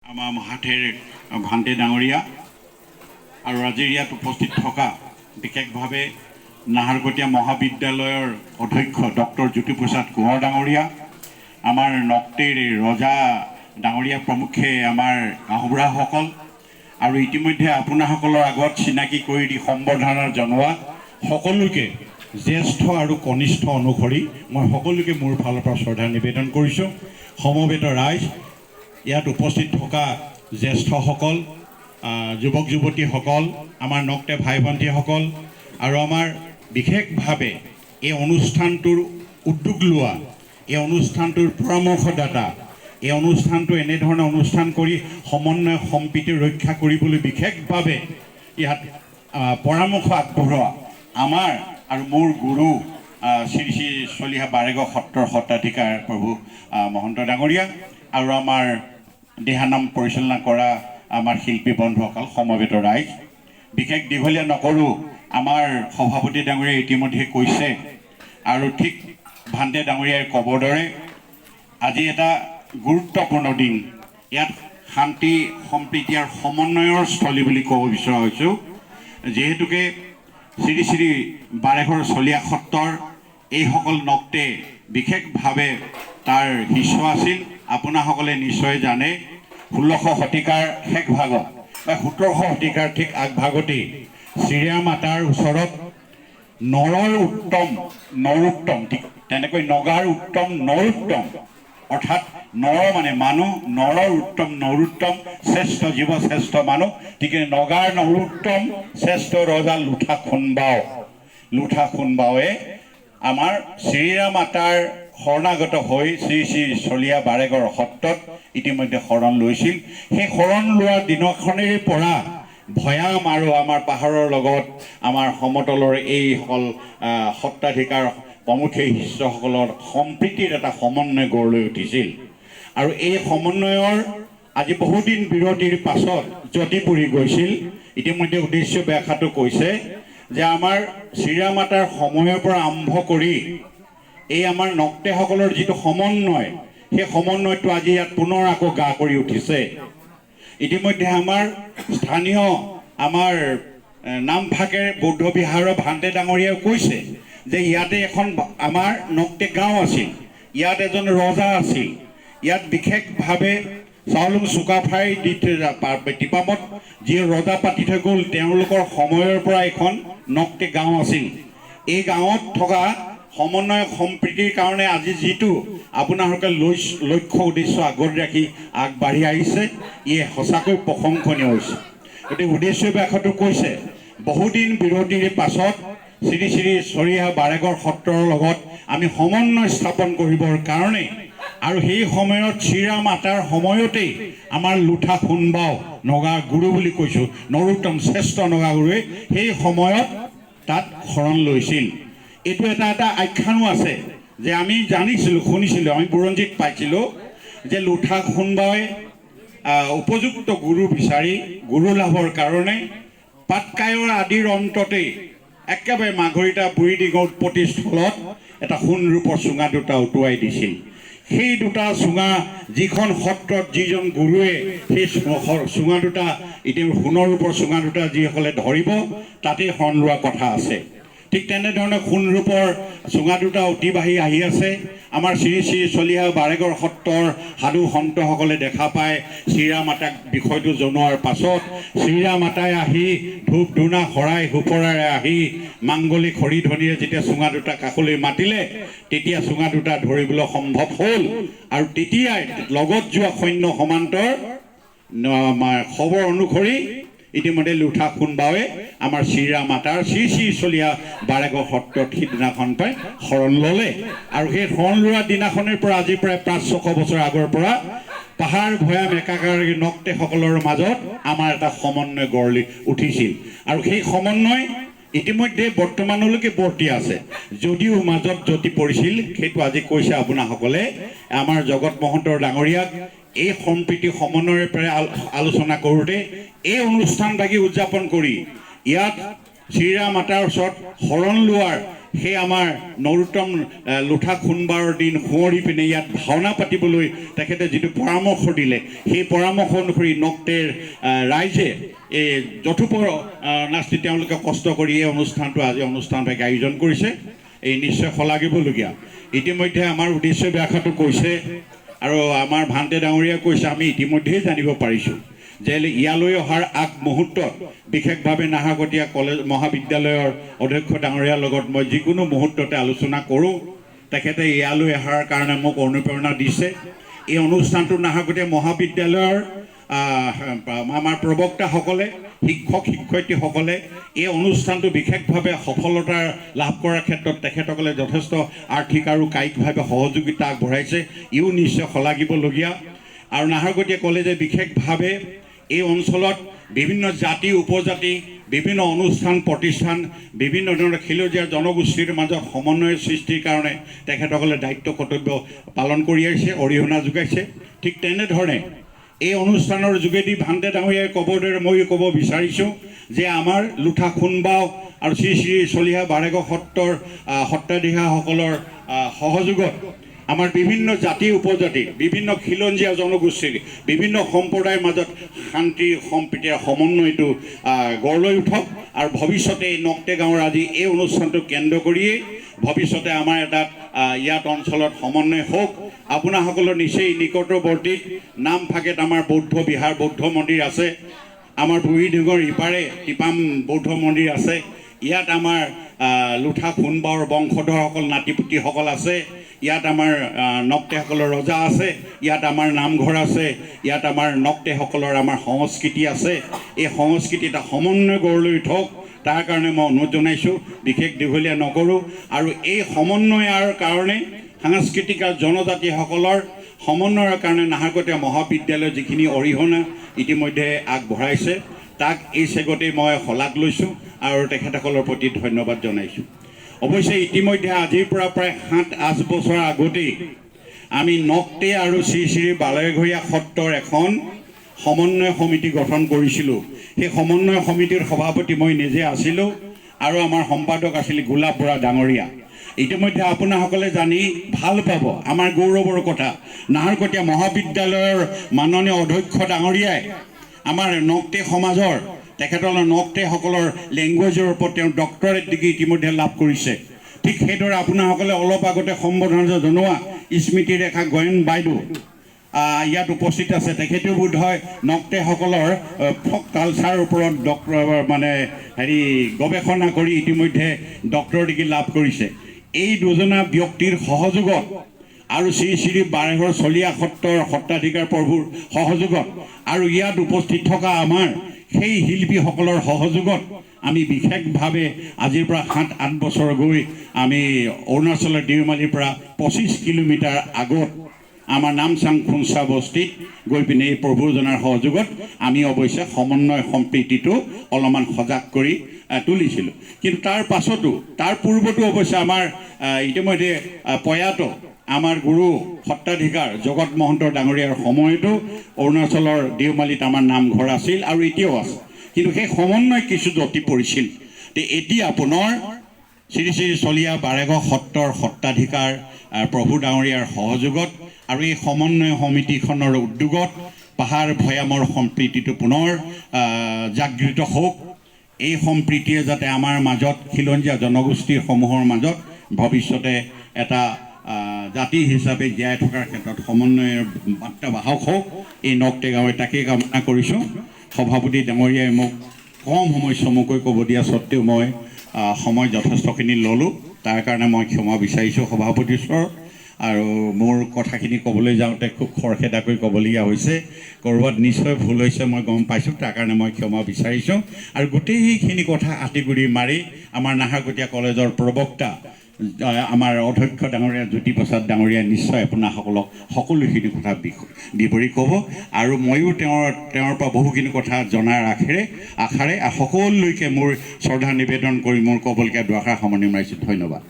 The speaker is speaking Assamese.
আমাৰ মহাথেৰ ভান্তে ডাঙৰীয়া আৰু আজিৰ ইয়াত উপস্থিত থকা বিশেষভাৱে নাহৰকটীয়া মহাবিদ্যালয়ৰ অধ্যক্ষ ডক্টৰ জ্যোতিপ্ৰসাদ কোঁৱৰ ডাঙৰীয়া, আমাৰ নক্টেৰ ৰজা ডাঙৰীয়া প্ৰমুখে আমাৰ গাঁওবুঢ়াসকল আৰু ইতিমধ্যে আপোনাসকলৰ আগত চিনাকি কৰি দি সম্বৰ্ধনা জনোৱা সকলোকে জ্যেষ্ঠ আৰু কনিষ্ঠ অনুসৰি মই সকলোকে মোৰ ফালৰ পৰা শ্ৰদ্ধা নিবেদন কৰিছোঁ। সমবেত ৰাইজ, ইয়াত উপস্থিত থকা জ্যেষ্ঠসকল, যুৱক যুৱতীসকল, আমাৰ নক্টে ভাই ভণ্টীসকল আৰু আমাৰ বিশেষভাৱে এই অনুষ্ঠানটোৰ উদ্যোগ লোৱা, এই অনুষ্ঠানটোৰ পৰামৰ্শদাতা, এই অনুষ্ঠানটো এনেধৰণে অনুষ্ঠান কৰি সমন্বয় সম্প্ৰীতি ৰক্ষা কৰিবলৈ বিশেষভাৱে ইয়াত পৰামৰ্শ আগবঢ়োৱা আমাৰ আৰু মোৰ গুৰু শ্ৰী শ্ৰী চলিহা বাৰেগড় সত্ৰৰ সত্ৰাধিকাৰ প্ৰভু মহন্ত ডাঙৰীয়া আৰু আমাৰ দিহানাম পৰিচালনা কৰা আমাৰ শিল্পী বন্ধুসকল, সমবেত ৰাইজ, বিশেষ দীঘলীয়া নকৰোঁ। আমাৰ সভাপতি ডাঙৰীয়াই ইতিমধ্যে কৈছে আৰু ঠিক ভান্তে ডাঙৰীয়াই ক'বৰ দৰে আজি এটা গুৰুত্বপূৰ্ণ দিন। ইয়াত শান্তি সম্প্ৰীতি আৰু সমন্বয়ৰ স্থলী বুলি ক'ব বিচৰা হৈছোঁ, যিহেতুকে শ্ৰী শ্ৰী বাৰেগড় চলিহা সত্ৰৰ এইসকল নক্টে বিশেষভাৱে তাৰ শিষ্য আছিল। আপোনাসকলে নিশ্চয় জানে 16শ শতিকাৰ শেষ ভাগত বা 17শ শতিকাৰ ঠিক আগভাগতেই চিৰিয়া মাতাৰ ওচৰত নৰোত্তম ঠিক তেনেকৈ নগাৰ উত্তম নৰোত্তম, অৰ্থাৎ নৰ মানে মানুহ, নৰৰ উত্তম নৰোত্তম, শ্ৰেষ্ঠ জীৱ শ্ৰেষ্ঠ মানুহ, ঠিক নগাৰ নৰোত্তম শ্ৰেষ্ঠ ৰজা লুঠা খুনবাৱে আমাৰ চিৰিয়া মাতাৰ শৰণাগত হৈ শ্ৰী শ্ৰী চলিহা বাৰেগড় সত্ৰত ইতিমধ্যে শৰণ লৈছিল। সেই শৰণ লোৱাৰ দিনখনেৰে পৰা ভৈয়াম আৰু আমাৰ পাহাৰৰ লগত আমাৰ সমতলৰ এইসকল সত্ৰাধিকাৰ প্ৰমুখে শিষ্যসকলৰ সম্প্ৰীতিৰ এটা সমন্বয় গঢ় লৈ উঠিছিল। আৰু এই সমন্বয়ৰ আজি বহুদিন বিৰতিৰ পাছত জ্যোতি পুৰি গৈছিল। ইতিমধ্যে উদ্দেশ্য ব্যাখ্যাটো কৈছে যে আমাৰ চিৰিয়া মাতাৰ সময়ৰ পৰা আৰম্ভ কৰি এই আমাৰ নক্টেসকলৰ যিটো সমন্বয়, সেই সমন্বয়টো আজি ইয়াত পুনৰ আকৌ গা কৰি উঠিছে। ইতিমধ্যে আমাৰ স্থানীয় আমাৰ নামফাকে বৌদ্ধ বিহাৰৰ ভান্তে ডাঙৰীয়াই কৈছে যে ইয়াতে এখন আমাৰ নক্টে গাঁও আছিল, ইয়াত এজন ৰজা আছিল, ইয়াত বিশেষভাৱে চাউলুং চুকাফাই টিপামত যি ৰজা পাতি থৈ গ'ল তেওঁলোকৰ সময়ৰ পৰা এখন নক্টে গাঁও আছিল। এই গাঁৱত থকা সমন্বয় সম্প্ৰীতিৰ কাৰণে আজি যিটো আপোনালোকে লক্ষ্য উদ্দেশ্য আগত ৰাখি আগবাঢ়ি আহিছে, ই সঁচাকৈ প্ৰশংসনীয় হৈছে। গতিকে উদ্দেশ্য ব্যাখ্যাটো কৈছে বহুদিন বিৰতিৰ পাছত শ্ৰী শ্ৰী চলিহা বাৰেগড় সত্ৰৰ লগত আমি সমন্বয় স্থাপন কৰিবৰ কাৰণে আৰু সেই সময়ত চিৰিয়া মাতাৰ সময়তেই আমাৰ লুঠা খুনবাও নগা গুৰু বুলি কৈছোঁ, নৰোত্তম শ্ৰেষ্ঠ নগা গুৰুৱে সেই সময়ত তাত শৰণ লৈছিল। এইটো এটা আখ্যানো আছে যে আমি জানিছিলোঁ, শুনিছিলোঁ, আমি বুৰঞ্জীত পাইছিলোঁ যে লুঠা খুনবাৱে উপযুক্ত গুৰু বিচাৰি গুৰু লাভৰ কাৰণে পাটকায়ৰ আদিৰ অন্ততেই একেবাৰে মাঘৰিটা বুঢ়ী দীঘল উৎপত্তি স্থলত এটা সোণ ৰূপৰ চুঙা দুটা উটুৱাই দিছিল। সেই দুটা চুঙা যিখন সত্ৰত যিজন গুৰুৱে সেই চুঙা দুটা এতিয়া সোণৰ ৰূপৰ চুঙা দুটা যিসকলে ধৰিব তাতেই শৰণ লোৱা কথা আছে। ঠিক তেনেধৰণে সোণ ৰূপৰ চুঙা দুটা অতিবাহী আহি আছে। আমাৰ শ্ৰী শ্ৰী চলিহা বাৰেগড় সত্ৰৰ সাধু সন্তসকলে দেখা পায় চিৰিয়া মাতাক বিষয়টো জনোৱাৰ পাছত চিৰিয়া মাতাই আহি ধূপ ধূনা শৰাই সুপৰাৰে আহি মাংগলিক হৰিধ্বনিৰে যেতিয়া চুঙা দুটা কাষলৈ মাতিলে তেতিয়া চুঙা দুটা ধৰিবলৈ সম্ভৱ হ'ল। আৰু তেতিয়াই লগত যোৱা সৈন্য সমান্তৰ খবৰ অনুসৰি ইতিমধ্যে লুঠা খুনবাৱে আমাৰ চিৰিয়া মাতাৰ শ্ৰী শ্ৰী চলিহা বাৰেগড় সত্ৰত সিদিনাখন পাই শৰণ ল'লে। আৰু সেই শৰণ লোৱা দিনাখনৰ পৰা আজি প্ৰায় 500 বছৰ আগৰ পৰা পাহাৰ ভৈয়াম একাকাৰ নক্টেসকলৰ মাজত আমাৰ এটা সমন্বয় গঢ় লৈ উঠিছিল। আৰু সেই সমন্বয় ইতিমধ্যে বৰ্তমানলৈকে বৰ্তি আছে, যদিও মাজত জ্যোতি পৰিছিল। সেইটো আজি কৈছে আপোনাসকলে আমাৰ জগত মহন্তৰ ডাঙৰীয়াক এই সম্প্ৰীতি সমন্বয়ৰ পৰা আলোচনা কৰোঁতে এই অনুষ্ঠানভাগি উদযাপন কৰি ইয়াত চিৰিয়া মাতাৰ ওচৰত শৰণ লোৱাৰ সেই আমাৰ নৰোত্তম লোঠা খুনবাৰৰ দিন সোঁৱৰি পিনে ইয়াত ভাওনা পাতিবলৈ তেখেতে যিটো পৰামৰ্শ দিলে সেই পৰামৰ্শ অনুসৰি নক্টেৰ ৰাইজে এই যথোপৰ নাস্তি তেওঁলোকে কষ্ট কৰি এই অনুষ্ঠানটো আজি অনুষ্ঠানভাগে আয়োজন কৰিছে এই নিশ্চয় শলাগিবলগীয়া ইতিমধ্যে আমাৰ উদ্দেশ্য ব্যাখ্যাটো কৈছে আৰু আমাৰ ভান্তে ডাঙৰীয়া কৈছে আমি ইতিমধ্যেই জানিব পাৰিছোঁ যে ইয়ালৈ অহাৰ আগ মুহূৰ্তত বিশেষভাৱে নাহৰকটীয়া কলেজ মহাবিদ্যালয়ৰ অধ্যক্ষ ডাঙৰীয়াৰ লগত মই যিকোনো মুহূৰ্ততে আলোচনা কৰোঁ তেখেতে ইয়ালৈ অহাৰ কাৰণে মোক অনুপ্ৰেৰণা দিছে এই অনুষ্ঠানটো নাহৰকটীয়া মহাবিদ্যালয়ৰ আমাৰ প্ৰবক্তাসকলে শিক্ষক শিক্ষয়িত্ৰীসকলে এই অনুষ্ঠানটো বিশেষভাৱে সফলতা লাভ কৰাৰ ক্ষেত্ৰত তেখেতসকলে যথেষ্ট আৰ্থিক আৰু কায়িকভাৱে সহযোগিতা আগবঢ়াইছে ইও নিশ্চয় শলাগিবলগীয়া আৰু নাহৰকটীয়া কলেজে বিশেষভাৱে এই অঞ্চলত বিভিন্ন জাতি উপজাতি বিভিন্ন অনুষ্ঠান প্ৰতিষ্ঠান বিভিন্ন ধৰণৰ সেউজীয়া জনগোষ্ঠীৰ মাজত সমন্বয় সৃষ্টিৰ কাৰণে তেখেতসকলে দায়িত্ব কৰ্তব্য পালন কৰি আহিছে অৰিহণা যোগাইছে ঠিক তেনেধৰণে এই অনুষ্ঠানৰ যোগেদি ভান্তে ডাঙৰীয়াই ক'বৰ দৰে ময়ো ক'ব বিচাৰিছোঁ যে আমাৰ লোঠা খুনবাও আৰু শ্ৰী শ্ৰী চলিহা বাৰেগৰ সত্ৰৰ সত্ৰাধিকাৰসকলৰ সহযোগত আমাৰ বিভিন্ন জাতি উপজাতি বিভিন্ন খিলঞ্জীয়া জনগোষ্ঠীৰ বিভিন্ন সম্প্ৰদায়ৰ মাজত শান্তি সম্প্ৰীতিৰ সমন্বয়টো গঢ় লৈ উঠক আৰু ভৱিষ্যতে এই নক্টে গাঁৱৰ আজি এই অনুষ্ঠানটো কেন্দ্ৰ কৰিয়েই ভৱিষ্যতে আমাৰ এটা ইয়াত অঞ্চলত সমন্বয় হওক আপোনাসকলৰ নিচেই নিকটৱৰ্তী নামফাকেত আমাৰ বৌদ্ধ বিহাৰ বৌদ্ধ মন্দিৰ আছে আমাৰ বুঢ়ীডিঙৰ ইপাৰে টিপাম বৌদ্ধ মন্দিৰ আছে ইয়াত আমাৰ লোঠা খুনবাওৰ বংশধৰসকল নাতিপুতিসকল আছে ইয়াত আমাৰ নক্টেসকলৰ ৰজা আছে ইয়াত আমাৰ নামঘৰ আছে ইয়াত আমাৰ নক্টেসকলৰ আমাৰ সংস্কৃতি আছে এই সংস্কৃতি এটা সমন্বয় গঢ় লৈ উঠক তাৰ কাৰণে মই অনুৰোধ জনাইছোঁ বিশেষ দীঘলীয়া নকৰোঁ আৰু এই সমন্বয়ৰ কাৰণে সাংস্কৃতিক আৰু জনজাতিসকলৰ সমন্বয়ৰ কাৰণে নাহৰকটীয়া মহাবিদ্যালয়ৰ যিখিনি অৰিহণা ইতিমধ্যে আগবঢ়াইছে তাক এই চেগতে মই শলাগ লৈছোঁ আৰু তেখেতসকলৰ প্ৰতি ধন্যবাদ জনাইছোঁ অৱশ্যে ইতিমধ্যে আজিৰ পৰা প্ৰায় 7-8 বছৰ আগতেই আমি নক্টে আৰু শ্ৰী শ্ৰী বাৰেঘৰীয়া সত্ৰৰ এখন সমন্বয় সমিতি গঠন কৰিছিলোঁ সেই সমন্বয় সমিতিৰ সভাপতি মই নিজে আছিলোঁ আৰু আমাৰ সম্পাদক আছিল গোলাপ বৰা ডাঙৰীয়া ইতিমধ্যে আপোনাসকলে জানি ভাল পাব আমাৰ গৌৰৱৰ কথা নাহৰকটীয়া মহাবিদ্যালয়ৰ মাননীয় অধ্যক্ষ ডাঙৰীয়াই আমাৰ নক্টে সমাজৰ তেখেতসকলৰ নক্টেসকলৰ লেংগুৱেজৰ ওপৰত তেওঁ ডক্টৰেট ডিগ্ৰী ইতিমধ্যে লাভ কৰিছে ঠিক সেইদৰে আপোনাসকলে অলপ আগতে সম্বোধনা জনোৱা স্মৃতিৰেখা গয়েন বাইদেউ ইয়াত উপস্থিত আছে তেখেতেও বোধ হয় নক্টেসকলৰ ফক কালচাৰৰ ওপৰত গৱেষণা কৰি ইতিমধ্যে ডক্টৰ ডিগ্ৰী লাভ কৰিছে এই দুজনা ব্যক্তিৰ সহযোগত আৰু শ্ৰী শ্ৰী বাৰেঘৰ চলিয়া সত্ৰৰ সত্ৰাধিকাৰ প্ৰভুৰ সহযোগত আৰু ইয়াত উপস্থিত থকা আমাৰ সেই শিল্পীসকলৰ সহযোগত আমি বিশেষভাৱে আজিৰ পৰা 7-8 বছৰ গৈ আমি অৰুণাচলৰ দেওমালিৰ পৰা 25 কিলোমিটাৰ আগত আমাৰ নামচাং খুনচা বস্তিত গৈ পিনে এই প্ৰভুজনাৰ সহযোগত আমি অৱশ্যে সমন্বয় সম্প্ৰীতিটো অলপমান সজাগ কৰি তুলিছিলোঁ কিন্তু তাৰ পাছতো তাৰ পূৰ্বতো অৱশ্যে আমাৰ ইতিমধ্যে প্ৰয়াত আমাৰ গুৰু সত্ৰাধিকাৰ জগত মহন্ত ডাঙৰীয়াৰ সময়তো অৰুণাচলৰ দেওমালিত আমাৰ নামঘৰ আছিল আৰু এতিয়াও আছে কিন্তু সেই সমন্বয় কিছু জটি পৰিছিল এতিয়া পুনৰ শ্ৰী শ্ৰী চলিয়া বাৰেঘৰ সত্ৰৰ সত্ৰাধিকাৰ প্ৰভু ডাঙৰীয়াৰ সহযোগত আৰু এই সমন্বয় সমিতিখনৰ উদ্যোগত পাহাৰ ভৈয়ামৰ সম্প্ৰীতিটো পুনৰ জাগৃত হওক এই সম্প্ৰীতিয়ে যাতে আমাৰ মাজত খিলঞ্জীয়া জনগোষ্ঠীসমূহৰ মাজত ভৱিষ্যতে এটা জাতি হিচাপে জীয়াই থকাৰ ক্ষেত্ৰত সমন্বয়ৰ বাৰ্তা বাহক হওক এই নক্টে গাঁৱে তাকেই কামনা কৰিছোঁ সভাপতি ডাঙৰীয়াই মোক কম সময় চমুকৈ ক'ব দিয়া স্বত্তেও মই সময় যথেষ্টখিনি ল'লোঁ তাৰ কাৰণে মই ক্ষমা বিচাৰিছোঁ সভাপতিৰ ওচৰত আৰু মোৰ কথাখিনি ক'বলৈ যাওঁতে খুব খৰখেদাকৈ ক'বলগীয়া হৈছে ক'ৰবাত নিশ্চয় ভুল হৈছে মই গম পাইছোঁ তাৰ কাৰণে মই ক্ষমা বিচাৰিছোঁ আৰু গোটেইখিনি কথা আঁতিগুৰি মাৰি আমাৰ নাহৰকটীয়া কলেজৰ প্ৰবক্তা আমাৰ অধ্যক্ষ ডাঙৰীয়া জ্যোতিপ্ৰসাদ ডাঙৰীয়া নিশ্চয় আপোনাসকলক সকলোখিনি কথা বিৱৰি ক'ব আৰু ময়ো তেওঁৰ পৰা বহুখিনি কথা জনাৰ আশাৰে সকলোলৈকে মোৰ শ্ৰদ্ধা নিবেদন কৰি মোৰ ক'বলগীয়া দুআষাৰ সামৰণি মাৰিছোঁ ধন্যবাদ